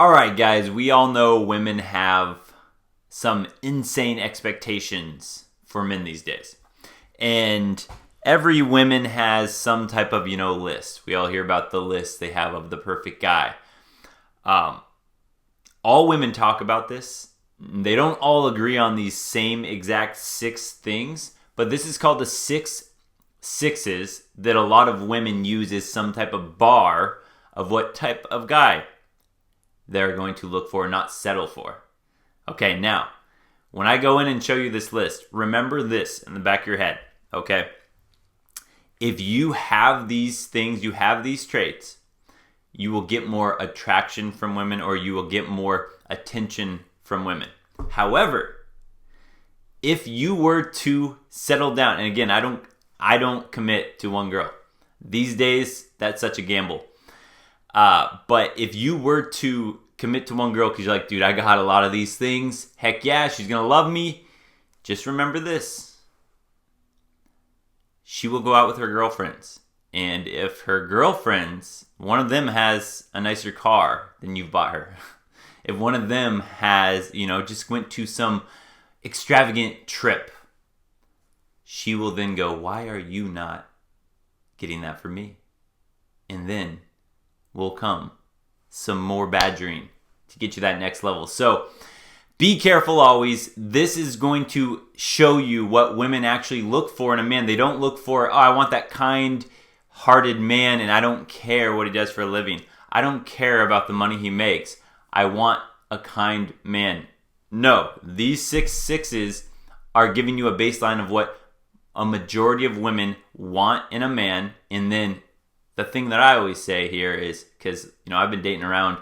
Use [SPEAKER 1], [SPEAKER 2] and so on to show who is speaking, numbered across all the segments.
[SPEAKER 1] All right, guys, we all know women have some insane expectations for men these days. And every woman has some type of, list. We all hear about the list they have of the perfect guy. All women talk about this. They don't all agree on these same exact 6 things, but this is called the 6 sixes that a lot of women use as some type of bar of what type of guy they're going to look for, not settle for. Okay, now, when I go in and show you this list, remember this in the back of your head, okay? If you have these things, you have these traits, you will get more attraction from women, or you will get more attention from women. However, if you were to settle down, and again, I don't commit to one girl. These days, that's such a gamble. But if you were to commit to one girl because you're like, dude, I got a lot of these things, heck yeah, she's going to love me. Just remember this. She will go out with her girlfriends. And if her girlfriends, one of them has a nicer car than you've bought her. If one of them has, just went to some extravagant trip, she will then go, why are you not getting that for me? And then will come some more badgering to get you that next level. So be careful always. This is going to show you what women actually look for in a man. They don't look for, I want that kind-hearted man and I don't care what he does for a living. I don't care about the money he makes. I want a kind man. No, these 6 sixes are giving you a baseline of what a majority of women want in a man. And then the thing that I always say here is, because I've been dating around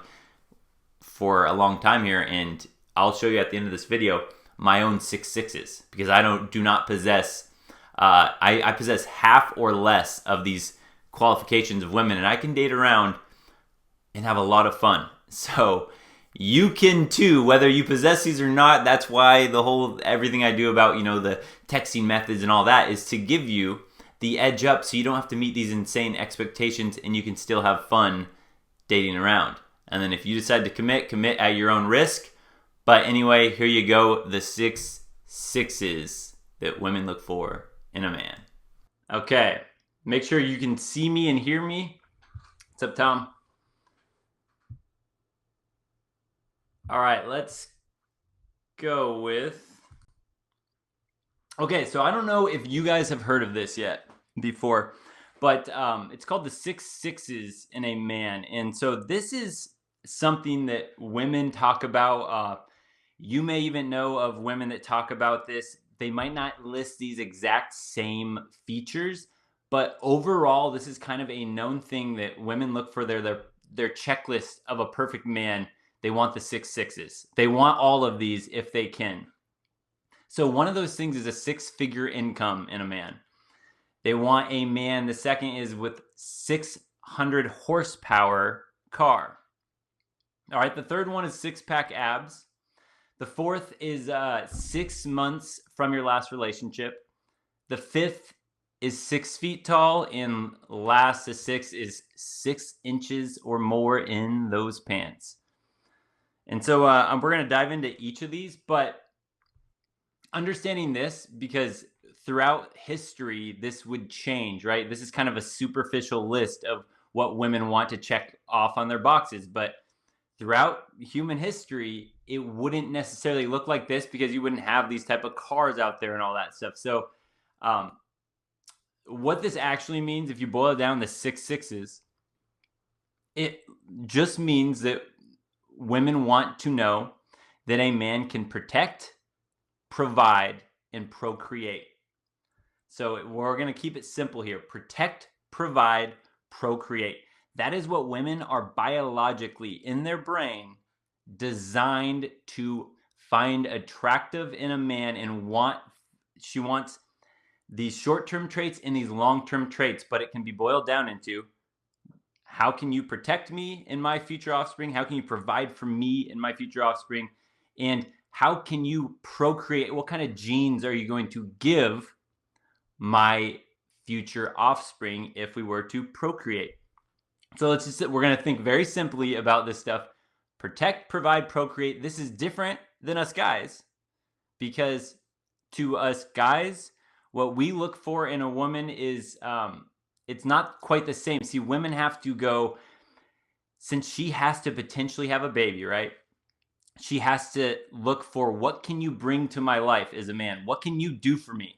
[SPEAKER 1] for a long time here, and I'll show you at the end of this video my own 6 sixes, because I do not possess, I possess half or less of these qualifications of women, and I can date around and have a lot of fun. So you can too, whether you possess these or not. That's why everything I do about, the texting methods and all that is to give you the edge up so you don't have to meet these insane expectations and you can still have fun dating around. And then if you decide to commit at your own risk. But anyway, here you go, the 6 sixes that women look for in a man. Okay, make sure you can see me and hear me. What's up, Tom? All right, let's go with... Okay, so I don't know if you guys have heard of this yet before, but it's called the 6 sixes in a man. And so this is something that women talk about. You may even know of women that talk about this. They might not list these exact same features, but overall, this is kind of a known thing that women look for their checklist of a perfect man. They want the 6 sixes. They want all of these if they can. So one of those things is a 6-figure income in a man. They want a man, the second is with 600 horsepower car. All right, the third one is 6-pack abs. The fourth is 6 months from your last relationship. The fifth is 6 feet tall, and last to 6 is 6 inches or more in those pants. And so we're going to dive into each of these, but understanding this, because throughout history, this would change, right? This is kind of a superficial list of what women want to check off on their boxes. But throughout human history, it wouldn't necessarily look like this because you wouldn't have these type of cars out there and all that stuff. So what this actually means, if you boil it down to 6 sixes, it just means that women want to know that a man can protect, provide, and procreate. So we're going to keep it simple here. Protect, provide, procreate. That is what women are biologically in their brain designed to find attractive in a man and want. She wants these short-term traits and these long-term traits, but it can be boiled down into: how can you protect me and my future offspring? How can you provide for me and my future offspring? And how can you procreate? What kind of genes are you going to give my future offspring if we were to procreate? So we're going to think very simply about this stuff. Protect, provide, procreate. This is different than us guys, because to us guys, what we look for in a woman is it's not quite the same. See, women have to go, since she has to potentially have a baby, right? She has to look for, what can you bring to my life as a man? What can you do for me?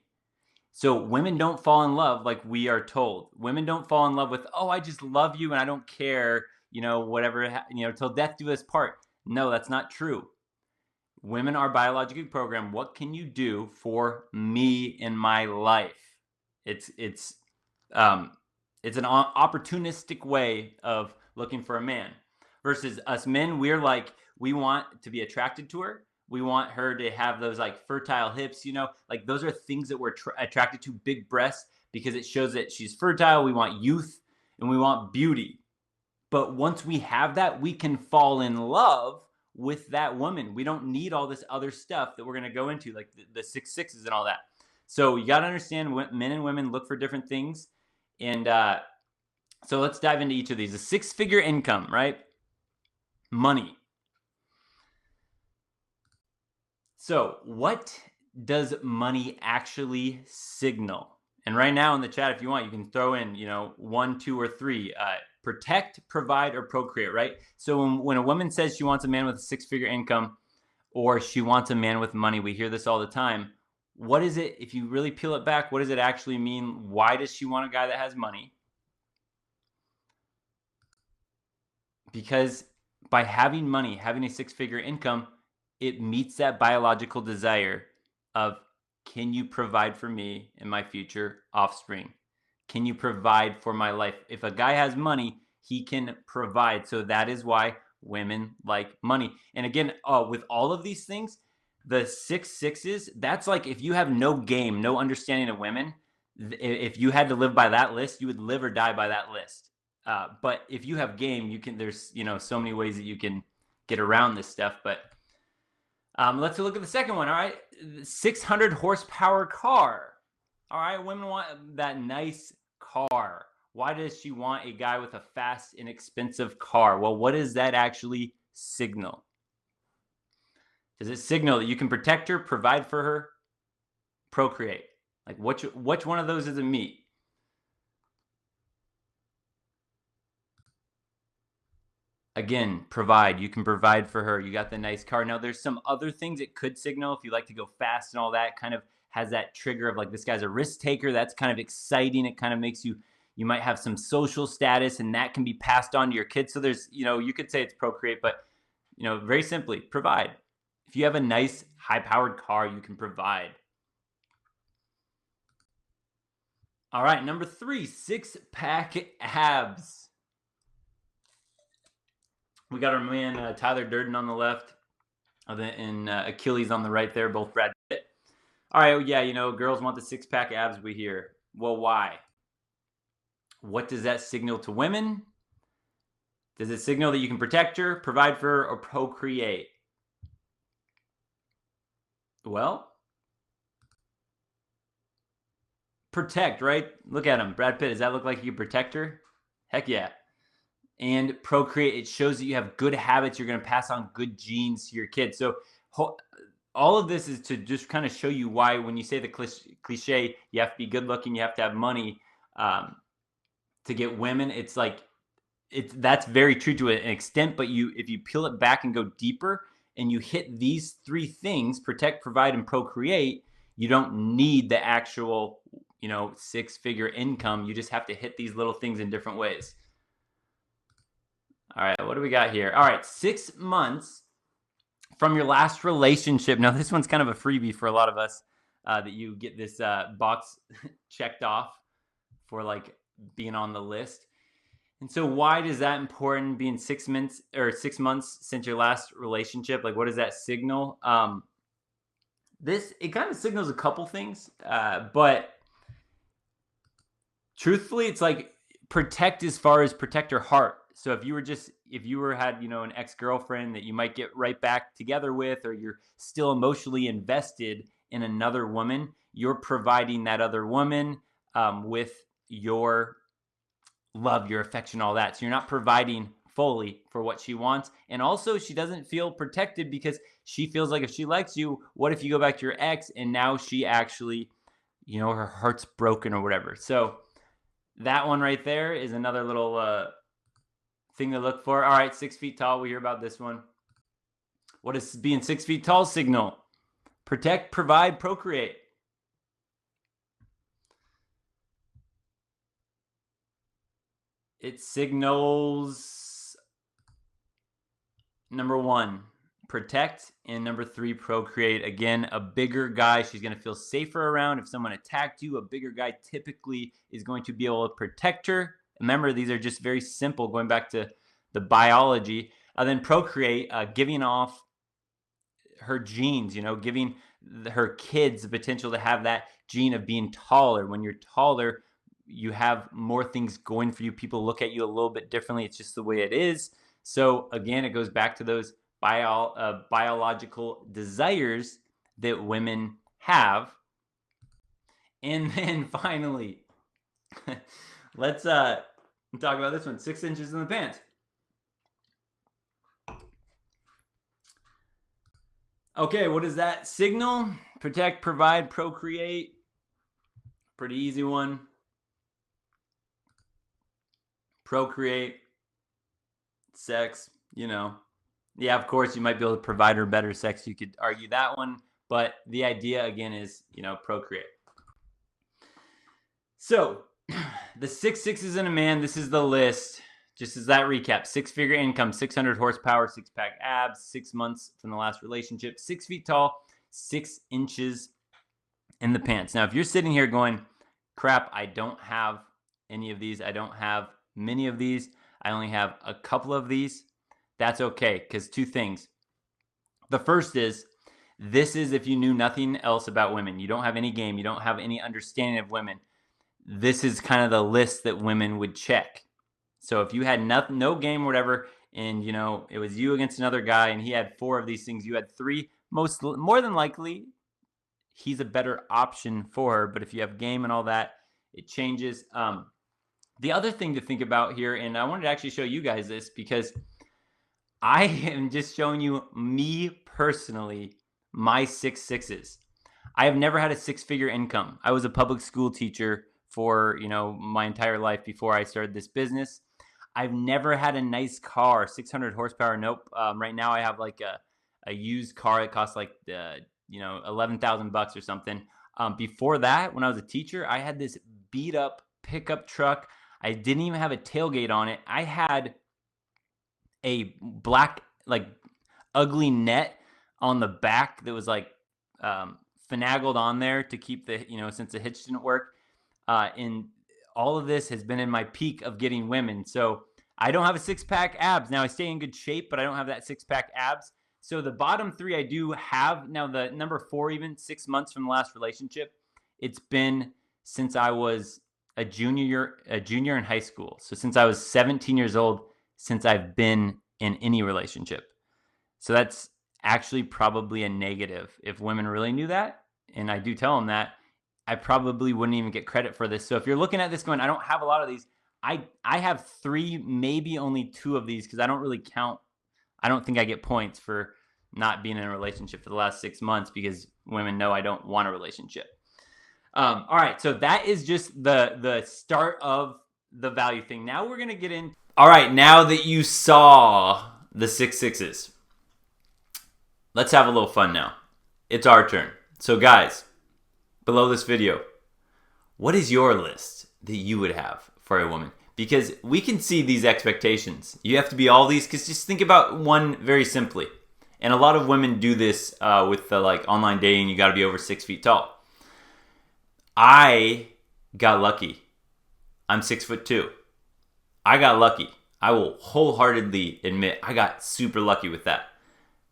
[SPEAKER 1] So women don't fall in love like we are told. Women don't fall in love with, oh, I just love you and I don't care, whatever, till death do us part. No, that's not true. Women are biologically programmed. What can you do for me in my life? It's an opportunistic way of looking for a man. Versus us men, we're like, we want to be attracted to her. We want her to have those like fertile hips, like those are things that we're attracted to. Big breasts, because it shows that she's fertile. We want youth and we want beauty. But once we have that, we can fall in love with that woman. We don't need all this other stuff that we're going to go into, like the 6 6s and all that. So you got to understand, men and women look for different things. And so let's dive into each of these. A 6-figure income, right? Money. So what does money actually signal? And right now in the chat, if you want, you can throw in, 1, 2, or 3. Protect, provide, or procreate, right? So when a woman says she wants a man with a 6-figure income, or she wants a man with money, we hear this all the time. What is it, if you really peel it back, what does it actually mean? Why does she want a guy that has money? Because by having money, having a 6-figure income, it meets that biological desire of, can you provide for me and my future offspring? Can you provide for my life? If a guy has money, he can provide. So that is why women like money. And again, with all of these things, the 6 6s, that's like, if you have no game, no understanding of women, if you had to live by that list, you would live or die by that list. But if you have game, there's so many ways that you can get around this stuff. But let's look at the second one. All right, 600 horsepower car. All right, women want that nice car. Why does she want a guy with a fast, inexpensive car? Well, what does that actually signal? Does it signal that you can protect her, provide for her, procreate? Like, which one of those does it meet? Again, provide. You can provide for her. You got the nice car. Now, there's some other things it could signal. If you like to go fast and all that, kind of has that trigger of like, this guy's a risk taker. That's kind of exciting. It kind of makes you might have some social status, and that can be passed on to your kids. So there's, you could say it's procreate, but, very simply, provide. If you have a nice, high-powered car, you can provide. All right, number 3, 6-pack abs. We got our man Tyler Durden on the left, and Achilles on the right there, both Brad Pitt. All right, yeah, girls want the 6-pack abs, we hear. Well, why? What does that signal to women? Does it signal that you can protect her, provide for her, or procreate? Well, protect, right? Look at him, Brad Pitt. Does that look like you can protect her? Heck yeah. And procreate, it shows that you have good habits. You're going to pass on good genes to your kids. So all of this is to just kind of show you why, when you say the cliche, you have to be good looking, you have to have money to get women. It's like, that's very true to an extent, but if you peel it back and go deeper and you hit these 3 things, protect, provide, and procreate, you don't need the actual, 6-figure income. You just have to hit these little things in different ways. All right, what do we got here? All right, 6 months from your last relationship. Now, this one's kind of a freebie for a lot of us, that you get this box checked off for like being on the list. And so why is that important, being 6 months since your last relationship? Like, what does that signal? It kind of signals a couple things, but truthfully, it's like protect as far as protect your heart. So if you had, an ex-girlfriend that you might get right back together with, or you're still emotionally invested in another woman, you're providing that other woman with your love, your affection, all that. So you're not providing fully for what she wants. And also she doesn't feel protected because she feels like if she likes you, what if you go back to your ex and now she actually, her heart's broken or whatever. So that one right there is another little thing to look for. All right, 6 feet tall. We hear about this one. What does being 6 feet tall signal? Protect, provide, procreate. It signals number 1, protect, and number 3, procreate. Again, a bigger guy she's going to feel safer around. If someone attacked you, a bigger guy typically is going to be able to protect her. Remember, these are just very simple, going back to the biology. Then procreate, giving off her genes, giving her kids the potential to have that gene of being taller. When you're taller, you have more things going for you. People look at you a little bit differently. It's just the way it is. So again, it goes back to those biological desires that women have. And then finally, let's talk about this one. 6 inches in the pants. Okay, what does that signal? Protect, provide, procreate. Pretty easy one. Procreate, sex, Yeah, of course, you might be able to provide her better sex. You could argue that one. But the idea, again, is, procreate. So, the 6 sixes in a man, this is the list. Just as that recap, 6-figure income, 600 horsepower, 6-pack abs, 6 months from the last relationship, 6 feet tall, 6 inches in the pants. Now, if you're sitting here going, crap, I don't have any of these. I don't have many of these. I only have a couple of these. That's okay, because 2 things. The first is, this is if you knew nothing else about women. You don't have any game. You don't have any understanding of women. This is kind of the list that women would check. So if you had no game or whatever, and it was you against another guy, and he had 4 of these things, you had 3. More than likely, he's a better option for her. But if you have game and all that, it changes. The other thing to think about here, and I wanted to actually show you guys this because I am just showing you me personally, my 6 sixes. I have never had a 6-figure income. I was a public school teacher for my entire life before I started this business. I've never had a nice car, 600 horsepower. Nope. Right now I have like a used car that costs like $11,000 or something. Before that, when I was a teacher, I had this beat up pickup truck. I didn't even have a tailgate on it. I had a black, like, ugly net on the back that was like finagled on there to keep the, since the hitch didn't work. And all of this has been in my peak of getting women. So I don't have a 6-pack abs. Now I stay in good shape, but I don't have that 6-pack abs. So the bottom 3 I do have. Now the number 4, even 6 months from the last relationship, it's been since I was a junior in high school. So since I was 17 years old, since I've been in any relationship. So that's actually probably a negative. If women really knew that, and I do tell them that, I probably wouldn't even get credit for this. So if you're looking at this going, I don't have a lot of these, I have 3, maybe only 2 of these, because I don't really count. I don't think I get points for not being in a relationship for the last 6 months because women know I don't want a relationship. All right, so that is just the start of the value thing. Now we're gonna get in. All right, now that you saw the 6 sixes, let's have a little fun now. It's our turn. So guys, below this video, what is your list that you would have for a woman? Because we can see these expectations. You have to be all these, because just think about one very simply. And a lot of women do this with the online dating. You got to be over 6 feet tall. I got lucky. I'm 6'2". I got lucky. I will wholeheartedly admit I got super lucky with that.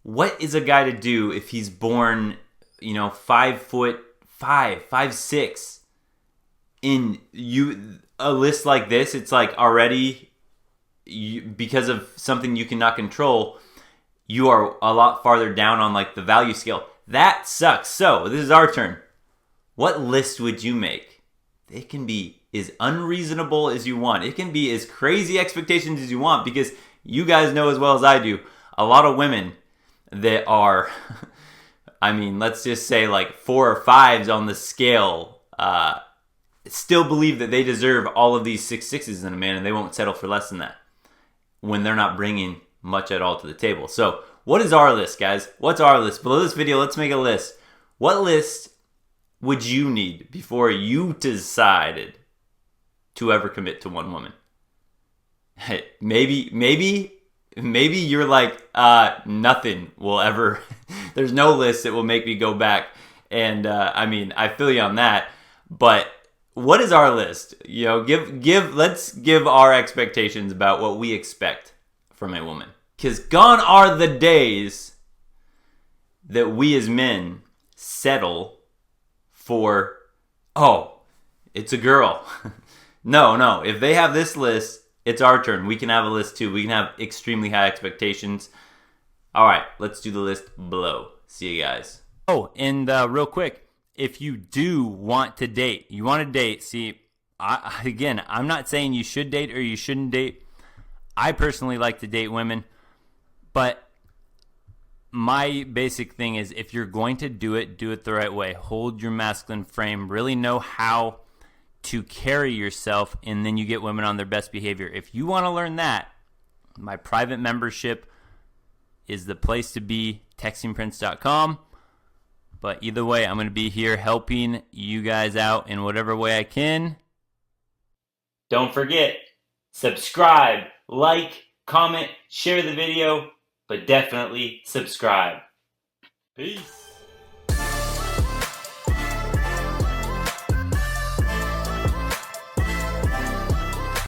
[SPEAKER 1] What is a guy to do if he's born, 5'5", 5'6"? In a list like this, it's like already because of something you cannot control, you are a lot farther down on the value scale. That sucks. So this is our turn. What list would you make? It can be as unreasonable as you want. It can be as crazy expectations as you want, because you guys know as well as I do, a lot of women that are, I mean, let's just say like 4 or 5s on the scale, still believe that they deserve all of these 6 6s in a man, and they won't settle for less than that when they're not bringing much at all to the table. So what is our list, guys? What's our list? Below this video, let's make a list. What list would you need before you decided to ever commit to one woman? Hey, maybe you're like, nothing will ever, there's no list that will make me go back. And I mean, I feel you on that, but what is our list? You know, let's give our expectations about what we expect from a woman. Because gone are the days that we as men settle for, oh, it's a girl. No. If they have this list, it's our turn. We can have a list too. We can have extremely high expectations. All right, let's do the list below. See you guys. Oh, and real quick, if you do want to date, see, again, I'm not saying you should date or you shouldn't date. I personally like to date women, but my basic thing is if you're going to do it the right way. Hold your masculine frame. Really know how to carry yourself, and then you get women on their best behavior. If you want to learn that, my private membership is the place to be, textingprince.com. But either way, I'm going to be here helping you guys out in whatever way I can. Don't forget, subscribe, like, comment, share the video, but definitely subscribe. Peace.